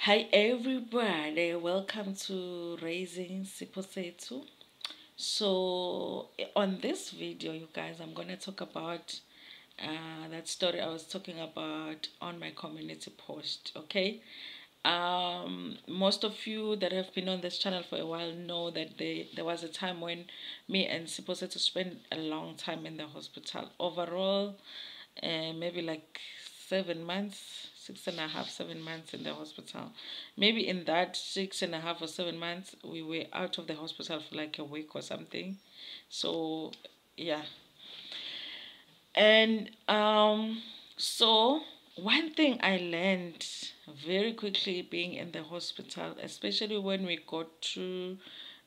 Hi everybody, welcome to Raising Siposetu. So on this video, you guys, I'm going to talk about that story I was talking about on my community post, okay? Most of you that have been on this channel for a while know that there was a time when me and Siposetu spent a long time in the hospital. Overall, maybe like 7 months, 6.5, 7 months in the hospital. Maybe in that 6.5 or 7 months, we were out of the hospital for like a week or something. So, yeah. And so one thing I learned very quickly being in the hospital, especially when we got to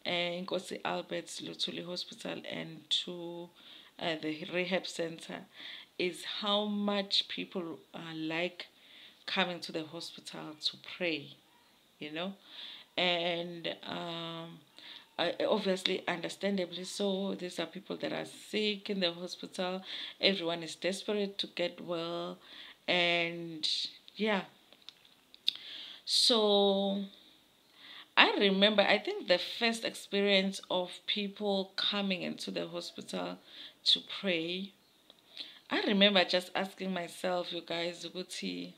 Nkosi Albert's Lutuli Hospital and to the rehab center, is how much people like coming to the hospital to pray, you know, and obviously, understandably so, these are people that are sick in the hospital. Everyone is desperate to get well, and yeah. So I remember, I think the first experience of people coming into the hospital to pray, I remember just asking myself, you guys, Guti,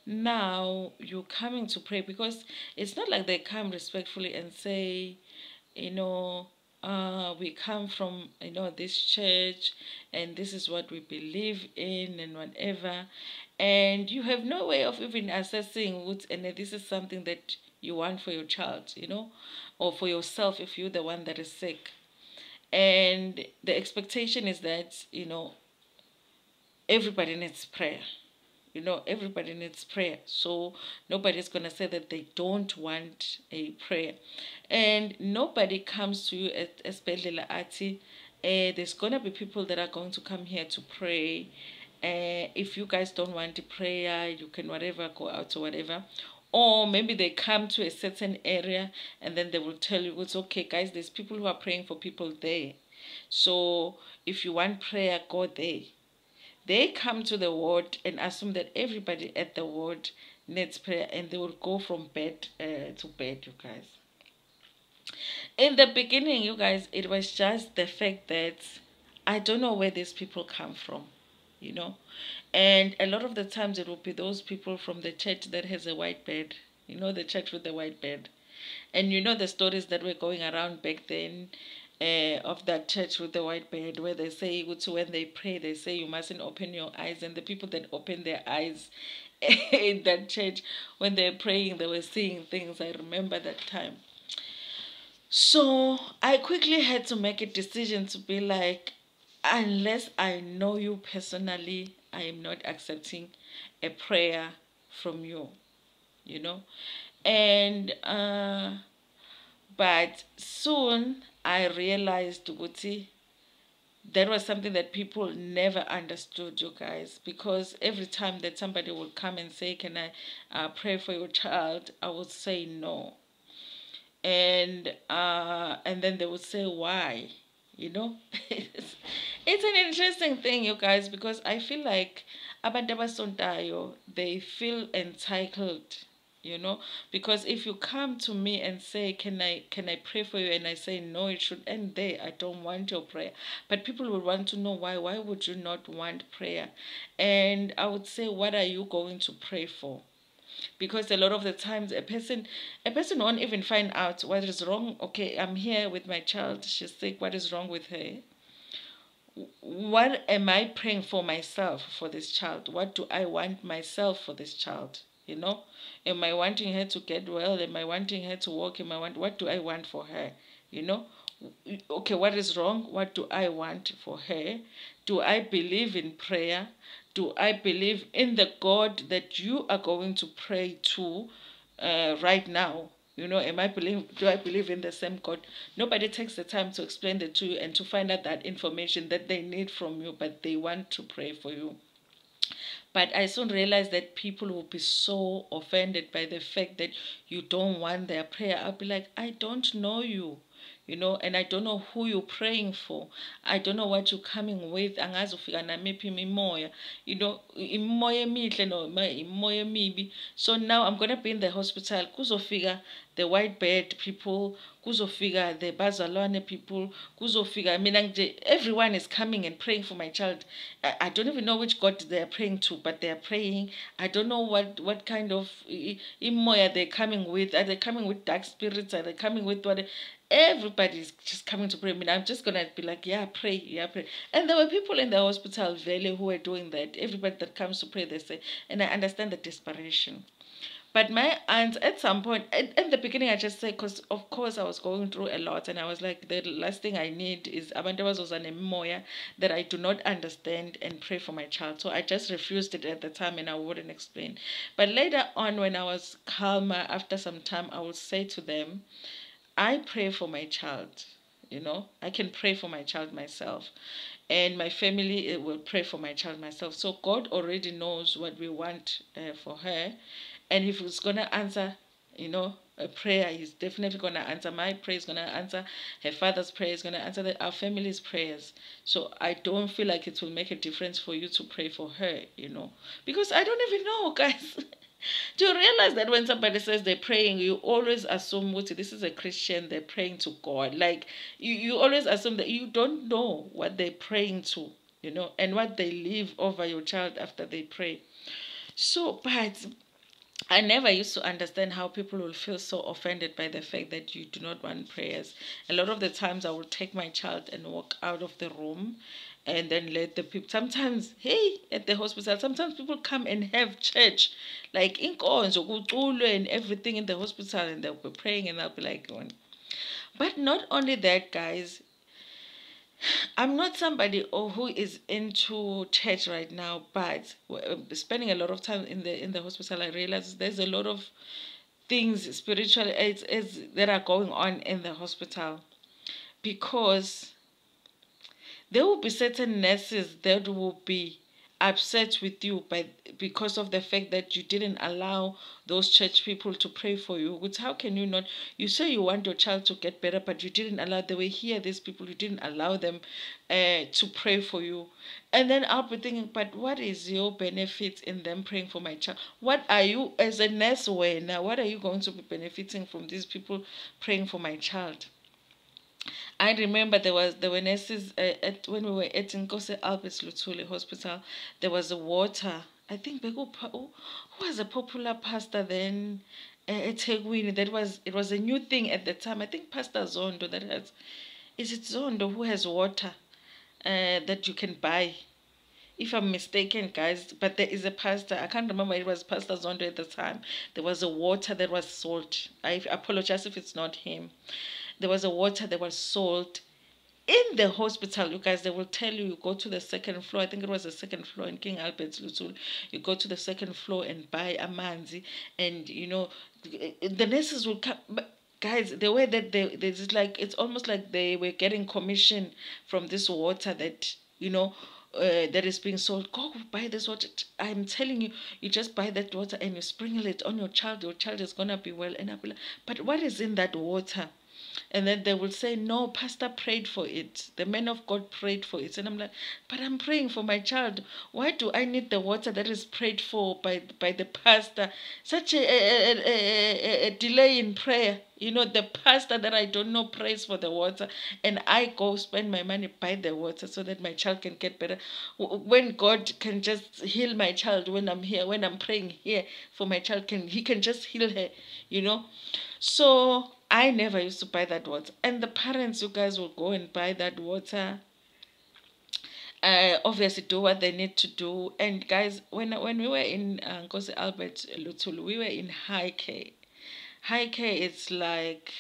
now you're coming to pray, because it's not like they come respectfully and say, you know, we come from, this church and this is what we believe in and whatever. And you have no way of even assessing what, and this is something that you want for your child, or for yourself if you're the one that is sick. And the expectation is that, everybody needs prayer. Everybody needs prayer. So nobody's going to say that they don't want a prayer. And nobody comes to you at Esbedlela Ati. There's going to be people that are going to come here to pray. If you guys don't want a prayer, you can whatever, go out or whatever. Or maybe they come to a certain area and then they will tell you, it's okay, guys, there's people who are praying for people there. So if you want prayer, go there. They come to the ward and assume that everybody at the ward needs prayer, and they will go from bed to bed, you guys. In the beginning, you guys, it was just the fact that I don't know where these people come from, you know. And a lot of the times it will be those people from the church that has a white bed, the church with the white bed. And the stories that were going around back then, of that church with the white bed, where they say when they pray, they say you mustn't open your eyes. And the people that open their eyes in that church, when they're praying, they were seeing things. I remember that time. So I quickly had to make a decision to be like, unless I know you personally, I am not accepting a prayer from you, you know. And but soon I realized, Guti, that was something that people never understood, you guys, because every time that somebody would come and say, can I pray for your child, I would say no. And then they would say, why? It's an interesting thing, you guys, because I feel like abantu abasontayo, they feel entitled, because if you come to me and say, can I pray for you, and I say no, it should end there, I don't want your prayer. But people will want to know why would you not want prayer? And I would say, what are you going to pray for? Because a lot of the times a person won't even find out what is wrong. Okay, I'm here with my child, she's sick, what is wrong with her? What am I praying for myself for this child? What do I want myself for this child? Am I wanting her to get well? Am I wanting her to walk? What do I want for her? Okay, what is wrong? What do I want for her? Do I believe in prayer? Do I believe in the God that you are going to pray to right now? Do I believe in the same God? Nobody takes the time to explain it to you and to find out that information that they need from you, but they want to pray for you. But I soon realized that people will be so offended by the fact that you don't want their prayer. I'll be like, I don't know you. and I don't know who you're praying for. I don't know what you're coming with. Angazi ufika namiphi imimoya, imimoya emihle noma imimoya emibi. So now I'm gonna be in the hospital. Kuzofika the white bed people, kuzofika the bazalwane people, kuzofika mina nje, everyone is coming and praying for my child. I don't even know which God they are praying to, but they are praying. I don't know what kind of imoya they're coming with. Are they coming with dark spirits? Are they coming with what? Everybody's just coming to pray. I mean, I'm just gonna be like, yeah, pray, yeah, pray. And there were people in the hospital valley who were doing that. Everybody that comes to pray, they say, and I understand the desperation. But my aunt, at some point, at the beginning, I just said, because of course I was going through a lot, and I was like, the last thing I need is abantu moya that I do not understand and pray for my child. So I just refused it at the time, and I wouldn't explain. But later on, when I was calmer, after some time, I would say to them, I pray for my child. I can pray for my child myself, and my family will pray for my child myself. So God already knows what we want for her, and if He's gonna answer, a prayer, He's definitely gonna answer. My prayer is gonna answer. Her father's prayer is gonna answer our family's prayers. So I don't feel like it will make a difference for you to pray for her, because I don't even know, guys. Do you realize that when somebody says they're praying, you always assume, what this is a Christian, they're praying to God. Like, you always assume that you don't know what they're praying to, and what they leave over your child after they pray. So, but I never used to understand how people will feel so offended by the fact that you do not want prayers. A lot of the times I will take my child and walk out of the room and then let the people, sometimes, hey, at the hospital, sometimes people come and have church, like inkonzo, kuculwe and everything in the hospital, and they'll be praying and they'll be like, going. But not only that, guys, I'm not somebody who is into church right now, but spending a lot of time in the hospital, I realize there's a lot of things spiritual aids that are going on in the hospital, because there will be certain nurses that will be upset with you because of the fact that you didn't allow those church people to pray for you. Which, how can you not? You say you want your child to get better, but you didn't allow. They were here, these people, you didn't allow them to pray for you. And then I'll be thinking, but what is your benefit in them praying for my child? What are you, as a nurse, now? What are you going to be benefiting from these people praying for my child? I remember there were nurses when we were at Nkosi Albert Luthuli Hospital. There was a water. I think who was a popular pastor then at Tegwini. It was a new thing at the time. I think Pastor Zondo is it Zondo who has water that you can buy, if I'm mistaken, guys. But there is a pastor, I can't remember, it was Pastor Zondo at the time. There was a water that was salt. I apologize if it's not him. There was a water that was sold in the hospital. You guys, they will tell you, you go to the second floor. I think it was the second floor in King Albert's Lutul. You go to the second floor and buy a manzi, and the nurses will come. But guys, the way that they just, like, it's almost like they were getting commission from this water that that is being sold. Go buy this water. I'm telling you, you just buy that water and you sprinkle it on your child. Your child is gonna be well. And I'll be like, but what is in that water? And then they will say, no, pastor prayed for it. The man of God prayed for it. And I'm like, but I'm praying for my child. Why do I need the water that is prayed for by the pastor? Such a delay in prayer. The pastor that I don't know prays for the water, and I go spend my money buy the water so that my child can get better. When God can just heal my child when I'm here, when I'm praying here for my child, He can just heal her. So I never used to buy that water. And the parents, you guys, will go and buy that water. Obviously do what they need to do. And guys, when we were in Nkosi Albert Luthuli, we were in high care. High care, it's like,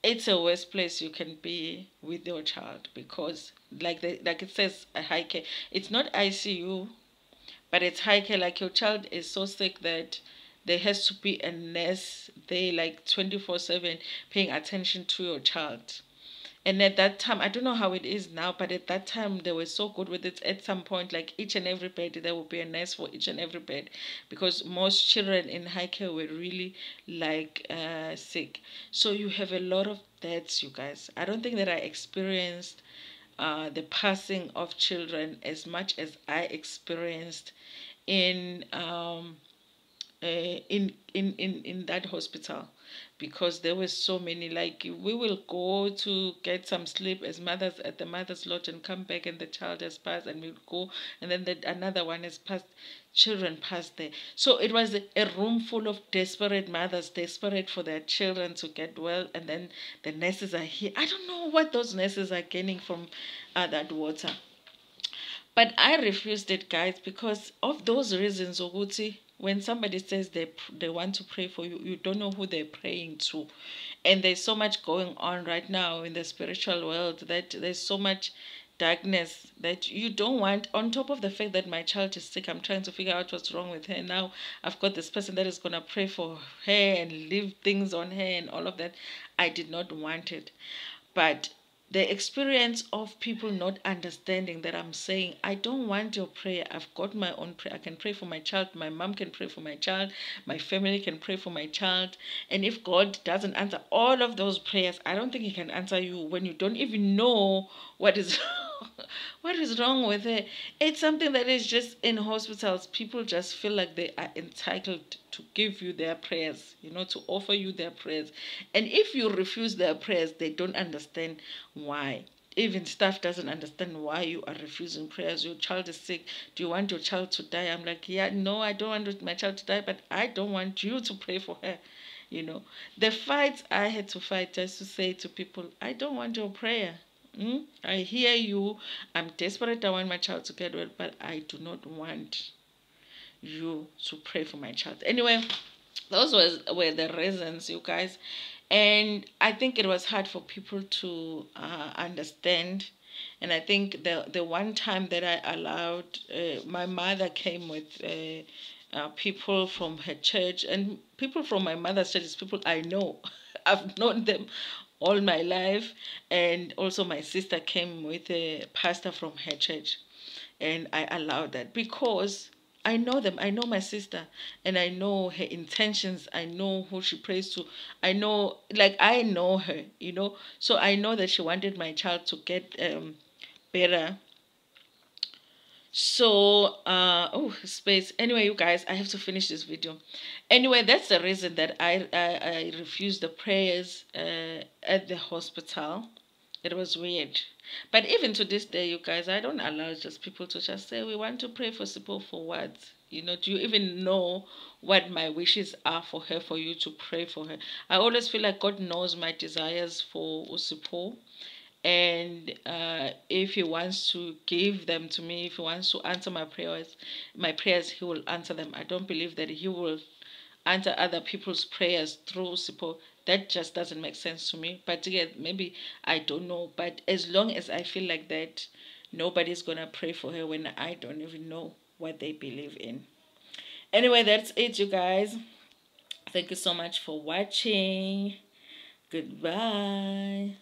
it's a worst place you can be with your child, because like it says, a high care. It's not ICU, but it's high care. Like, your child is so sick that there has to be a nurse there, like 24/7, paying attention to your child. And at that time, I don't know how it is now, but at that time they were so good with it. At some point, like each and every bed, there would be a nurse for each and every bed, because most children in high care were really like sick. So you have a lot of deaths, you guys. I don't think that I experienced the passing of children as much as I experienced in in that hospital, because there were so many. Like, we will go to get some sleep as mothers at the mother's lodge and come back, and the child has passed, and we'll go, and then another one has passed. Children passed there. So it was a room full of desperate mothers, desperate for their children to get well, and then the nurses are here. I don't know what those nurses are gaining from that water. But I refused it, guys, because of those reasons. Oguti, when somebody says they want to pray for you, you don't know who they're praying to. And there's so much going on right now in the spiritual world, that there's so much darkness that you don't want. On top of the fact that my child is sick, I'm trying to figure out what's wrong with her. Now I've got this person that is going to pray for her and leave things on her and all of that. I did not want it. But the experience of people not understanding that I'm saying, I don't want your prayer. I've got my own prayer. I can pray for my child. My mom can pray for my child. My family can pray for my child. And if God doesn't answer all of those prayers, I don't think He can answer you when you don't even know what is what is wrong with it. It's something that is just in hospitals. People just feel like they are entitled to give you their prayers, to offer you their prayers. And if you refuse their prayers, they don't understand why. Even staff doesn't understand why you are refusing prayers. Your child is sick. Do you want your child to die? I'm like, yeah, no, I don't want my child to die, but I don't want you to pray for her. The fights I had to fight just to say to people, I don't want your prayer. I hear you. I'm desperate. I want my child to get well, but I do not want you to pray for my child. Anyway, those were the reasons, you guys. And I think it was hard for people to understand. And I think the one time that I allowed, my mother came with people from her church, and people from my mother's church is people I know. I've known them all my life. And also my sister came with a pastor from her church, and I allowed that because I know them. I know my sister, and I know her intentions. I know who she prays to. I know, like, I know her, So I know that she wanted my child to get better. So, space. Anyway, you guys, I have to finish this video. Anyway, that's the reason that I refused the prayers at the hospital. It was weird. But even to this day, you guys, I don't allow just people to just say, we want to pray for Sipo for what? Do you even know what my wishes are for her, for you to pray for her? I always feel like God knows my desires for Usipo. And if He wants to give them to me, if He wants to answer my prayers, He will answer them. I don't believe that He will answer other people's prayers through Sipo. That just doesn't make sense to me. But yeah, maybe I don't know. But as long as I feel like that, nobody's gonna pray for her when I don't even know what they believe in. Anyway, that's it, you guys. Thank you so much for watching. Goodbye.